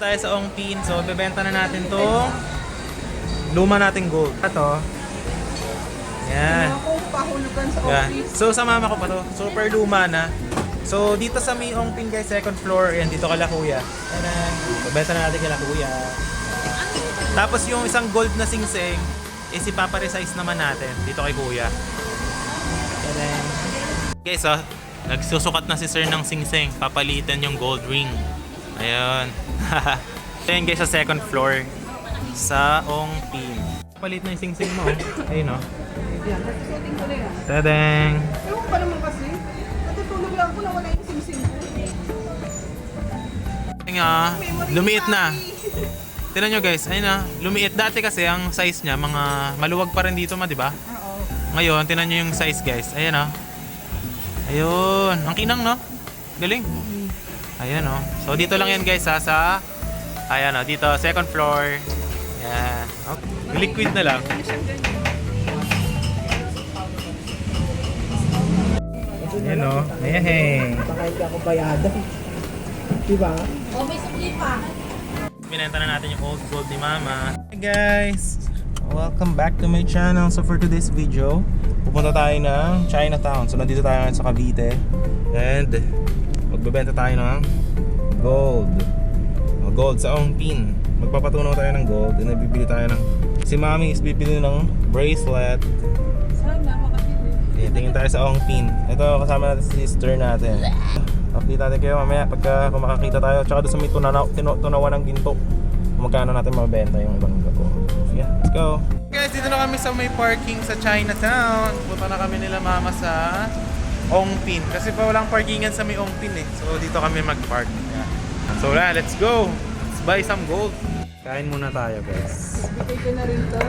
Tayo sa Ongpin. So, bebenta na natin tong luma nating gold. Ito. Yan. Yan. So, sa mama ko pa to. Super luma na. So, dito sa may Ongpin guys, second floor. Yan, dito kala kuya. Yan. Bebenta na natin kala kuya. Tapos yung isang gold na singsing, is ipapa-resize naman natin dito kay kuya. Yan. Guys, nagsusukat na si sir ng singsing. Papalitan yung gold ring. Ayun. Ayun guys, sa second floor sa Ongpin. Palit na yung singsing mo. Ayun o. Tadang! Ewan pa naman kasi. Natutulog lang ko na wala yung singsing ko. Ayun nga, lumiit na. Tignan nyo guys, ayun na. Lumiit. Dati kasi ang size niya, mga maluwag pa rin dito ma, di ba? Oo. Ngayon, tignan nyo yung size guys. Ayun o. Ayun. Ang kinang no? Galing. Ayan o. So dito lang yan guys ha, sa ayan o, dito second floor. Ayan. Okay. Liquid na lang. Ayan o. Ayan. Baka hindi ako bayadan. Diba? O, may sukli pa. Binenta na natin yung old gold ni mama. Hey guys! Welcome back to my channel. So for today's video, pupunta tayo ng Chinatown. So nandito tayo ngayon sa Cavite. And magbebenta tayo ng gold. Gold sa Ongpin. Magpapatunaw tayo ng gold. And bibili tayo ng... Si mami is bibili ng bracelet. Sana makapili. Tingin tayo sa Ongpin. Ito kasama natin si sister natin. Update natin kayo mamaya pagka kung makakita tayo. Tsaka doon sa may tunawan ng ginto. Kung magkano natin mabenta yung ibang gold. Sige, let's go! Guys, dito na kami sa may parking sa Chinatown. Punta na kami nila mama sa Ongpin. Kasi pa walang parkingan sa may Ongpin eh. So dito kami mag-park. Yeah. So let's go! Let's buy some gold. Kain muna tayo guys. Bigay ko na rin to.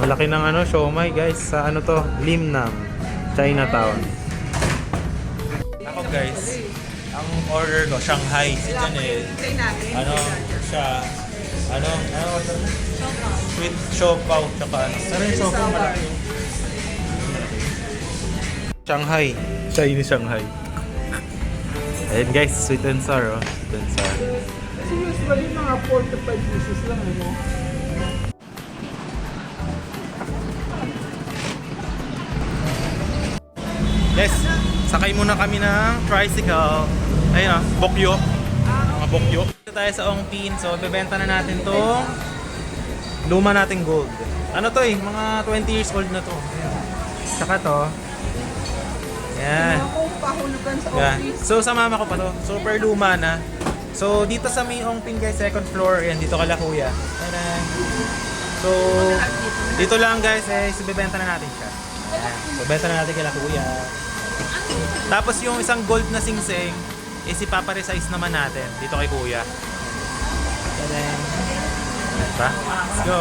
Malaki ng ano, siomai guys. Sa ano to? Limnam, Chinatown. Ako guys, ang order ko, Shanghai. Si Janelle. Hintay natin. Ano siya? Ano sweet siopaw tsaka ano. Pero yung siopaw malaki. Shanghai. Chinese Shanghai. Ayun guys, sweet and sour. Sweet and sour. Kasi usually mga 4 to 5 pieces lang ano. Yes, sakay muna kami ng tricycle. Ayun bokyo. Mga bokyo. Dito tayo sa Ongpin. So, bebenta na natin tong luma nating gold. Ano to eh, mga 20 years old na to. Ayan. Tsaka to. Yan. Akong pahulugan sa Yan. office. So, sa mama ko pa to. Super luma na. So, dito sa may Ongpin guys, second floor. Yan, dito kala kuya. Ayan. So, dito lang guys, bebenta na natin siya. Ayan. So, benta na natin kala kuya. Tapos yung isang gold na singsing, is ipapa-resize naman natin dito kay kuya. Diba? Let's go!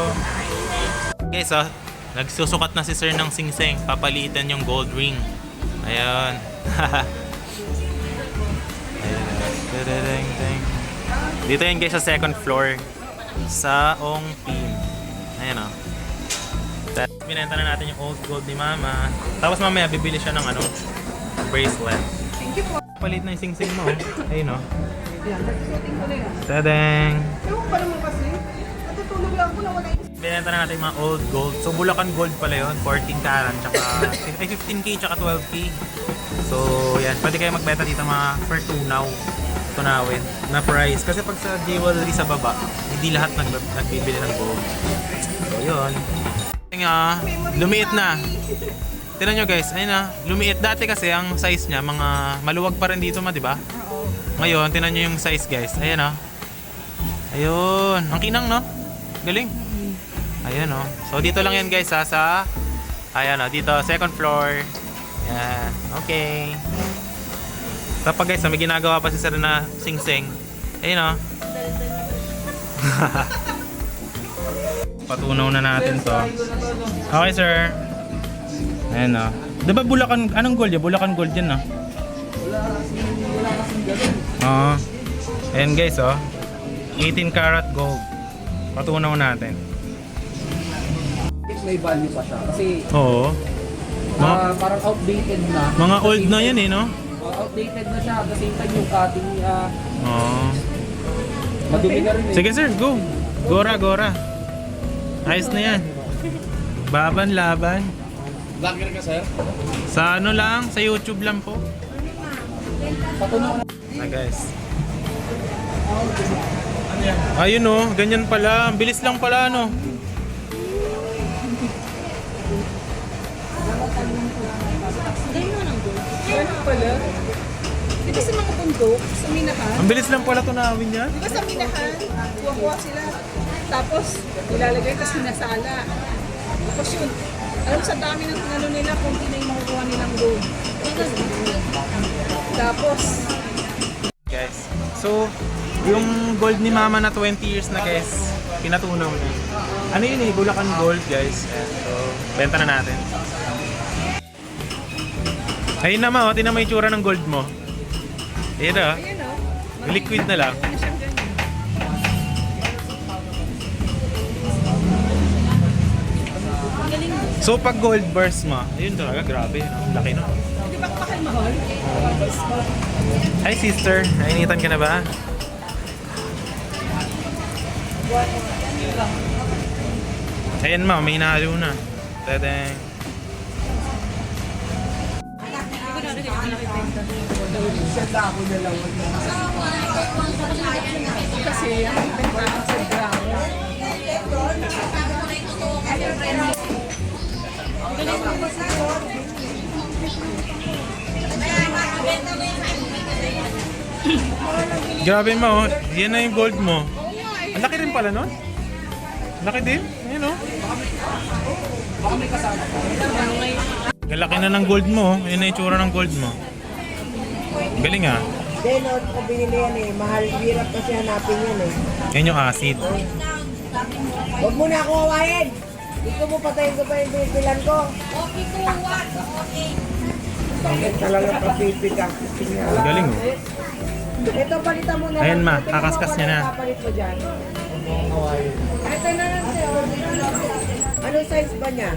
Guys, nagsusukat na si sir ng singsing. Papalitan yung gold ring. Ayun. Ayun. Dito yan guys sa second floor sa Ongpin. Ayun o. Binenta na natin yung old gold ni mama. Tapos mamaya bibili siya ng ano, bracelet. Thank you po. Palit na yung singsing mo. Ayun o. Yan, nagsusuting ko na yan. Tadang! Ewan pa naman kasi. Natutulog lang ko na wala yung Binenta na natin yung mga old gold. So Bulacan gold pala yun. 14 karat. Tsaka, 15K tsaka 12K. So yan. Pwede kayo magbenta dito mga per tunaw. Tunawin na price. Kasi pag sa jewelry sa baba, hindi lahat nagbibili ng gold. So yun. Nga, lumiit na. Tignan nyo guys, ayun na. Lumiit. Dati kasi ang size niya, mga maluwag pa rin dito ma, di ba? Oo. Ngayon, tignan nyo yung size guys. Ayan o. Ayun. Ang kinang no? Galing. Ayan o. So dito lang yan guys ha, sa ayan o, dito second floor. Ayan. Okay. Tapos guys, may ginagawa pa si sir na singsing. Ayun o. Patunaw na natin to. Okay sir. Ayan o. Diba Bulacan, anong gold yan? Bulacan gold yan no? Wala kasing ganun. Oo. Ayan guys oh. 18 karat gold. Patunaw natin. May value pa siya. Kasi Oo. parang outdated na. Mga old na yan eh no? Outdated na siya. At the same time yung cutting niya. Oo. Madumi ka rin eh. Sige sir, go. Gora, gora. Ayos na yan. Baban, laban. Vlogger ka, sir? Sa ano lang, sa YouTube lang po. Patunaw na. Guys. Ayun oh, ganyan pala. Ang bilis lang pala no. Ano pala? Di ba sa mga bundok, sa minahan? Ang bilis lang pala tunawin niya. Di ba sa minahan, kuha-kuha sila. Tapos, ilalagay kasi sinasala. Tapos yun, alam sa dami ng tinalo nila kung hindi na yung makukuha nilang gold. Tapos, Guys. So, yung gold ni Mama na 20 years na guys, pinatunaw na. Ano yun eh, Bulacan Gold guys. Ayan, so, benta na natin. Ayun naman oh, tinan mo yung tsura ng gold mo. Ayun oh, ayun o. liquid na lang. Ano siyang ganyan? So pag gold bars mo, ayun talaga, grabe. No? Laki no. Di ba mahal? Hi sister, nainitan ka na ba? Ayan ma, may hinalo na. Tadang. Kasi ang bentahan sa ground. Grabe ma, oh. Yan na yung gold mo. Ang laki rin pala nun. Laki din. Ayun oh. Ang laki na ng gold mo. Oh. Ayun na yung tsura ng gold mo. Galing ah. Hindi, noon ko binili yan eh. Mahal, hirap kasi hanapin yan eh. Yan yung acid. Huwag mo na ako hawain! Ikaw mo patayin ko pa yung binibilan ko. Bakit talaga papipig ang Ang galing oh. Ito, palitan mo na lang. Ayan, ma. Tingnan mo Kakaskas kung niya na. ano papalit mo dyan. Ito na lang sa'yo. Anong size ba niya?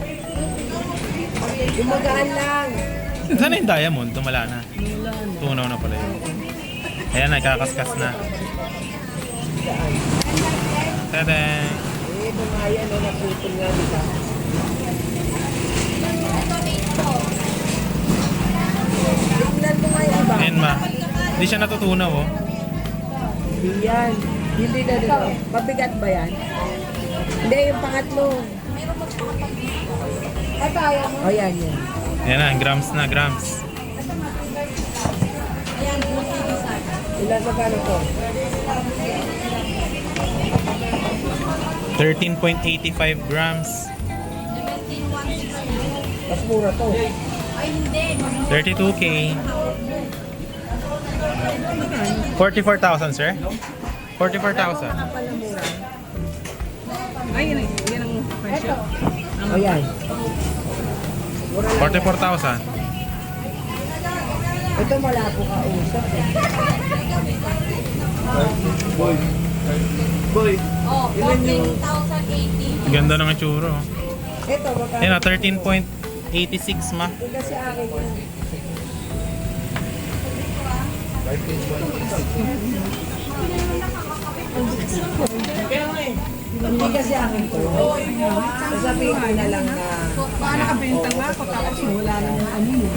Yung magaan lang. Saan na yung diamond? Tumala na. Tunaw na pala yun. Ayan, nagkakaskas na. Tadang! Eh, bumaya na naputol nga, di ba? Tingnan mo nga yung iba. Ayan ma. Hindi siya natutunaw oh. Hindi yan. Hindi na dito. Mabigat ba yan? Hindi, yung pangatlo. Ay, kaya mo? O, yan, yan. Ayan na, grams na, grams. Ilan sa gano'n to? 13.85 grams. Mas mura to. 32K. 44,000 sir? 44,000. Pala mura. Ay, yan ang presyo. O, yan. Mura lang. 44,000. Ito malabo ka usap eh. Oh, 14,080. Ganda ng itsura oh. Ito, baka. Ayan na, 13.86 ma. Ito kasi akin yan. Hindi kasi akin to. Sasabihin ko na lang na Baka nakabenta nga ako tapos wala nang ano mo.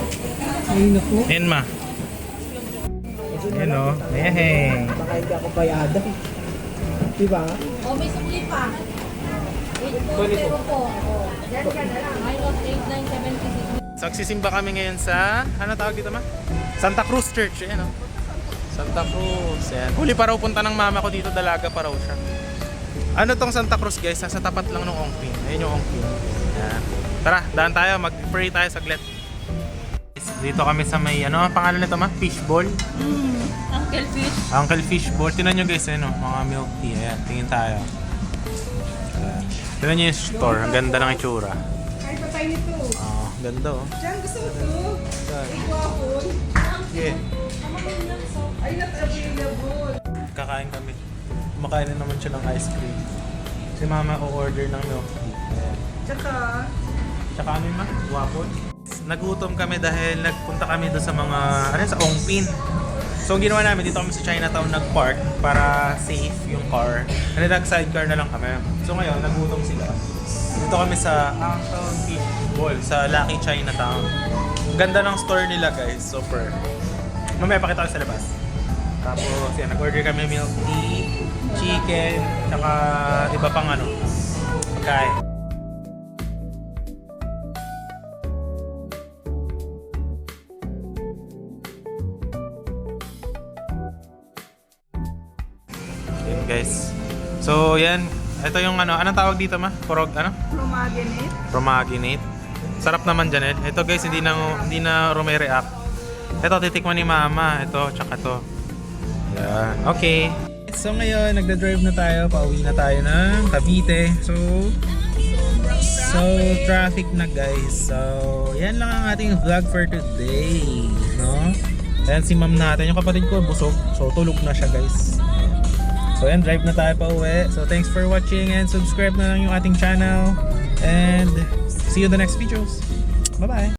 Ayun ako. Ayan ma. Ayan oh. Ayan. baka hindi ako bayadan. Diba? Oh, may sukli pa. 8.0 po. Minus 8,976. Sagsisimba kami ngayon sa, ano tawag dito ma? Santa Cruz Church. Ayan oh. Santa Cruz. Ayan. Huli pa raw punta ng mama ko dito, dalaga pa raw siya. Ano tong Santa Cruz guys? Nasa tapat lang ng Ongpin. Ayun yung Ongpin. Ayan. Tara, daan tayo. Mag-pray tayo saglit. Dito kami sa may, ano ang pangalan nito ma? Fishball. Uncle Fish. Uncle Fishball. Tingnan nyo guys, ano, mga milk tea. Ayan, tingin tayo. Ayan. Tingnan nyo yung store. Ang ganda ng itsura. Ay, patay nito. Ganda oh. Diyan, gusto mo to? Ay, wapon. Yeah. Ay, not available. Kakain kami. Kumakain na naman siya ng ice cream. Si mama o-order ng milk tea. Ayan. Tsaka, Tsaka ano yun ma? Wapon. Nagutom kami dahil nagpunta kami doon sa mga, ano yun, sa Ongpin. So ang ginawa namin, dito kami sa Chinatown nag-park para safe yung car. And then nag-sidecar na lang kami. So ngayon, nagutom sila. Dito kami sa Angton Fish Bowl sa Lucky Chinatown. Ganda ng store nila guys, super. Mamaya pakita ko sa labas. Tapos yan, nag-order kami milk tea, chicken, tsaka iba pang ano, pagkain. Yan guys. So yan, ito yung ano, anong tawag dito ma? Porog ano? Promaginate. Romaginate. Sarap naman dyan eh. Ito guys, hindi na rume-react. Ito, titikman ni mama. Ito, tsaka to. Yan. Okay. So ngayon, nagda-drive na tayo. Pauwi na tayo ng Cavite. So traffic na guys. So, yan lang ang ating vlog for today. No? Ayan si ma'am natin. Yung kapatid ko, busog. So, tulog na siya guys. So yan, drive na tayo pa uwi. So thanks for watching and subscribe na lang yung ating channel. And see you in the next videos. Bye-bye!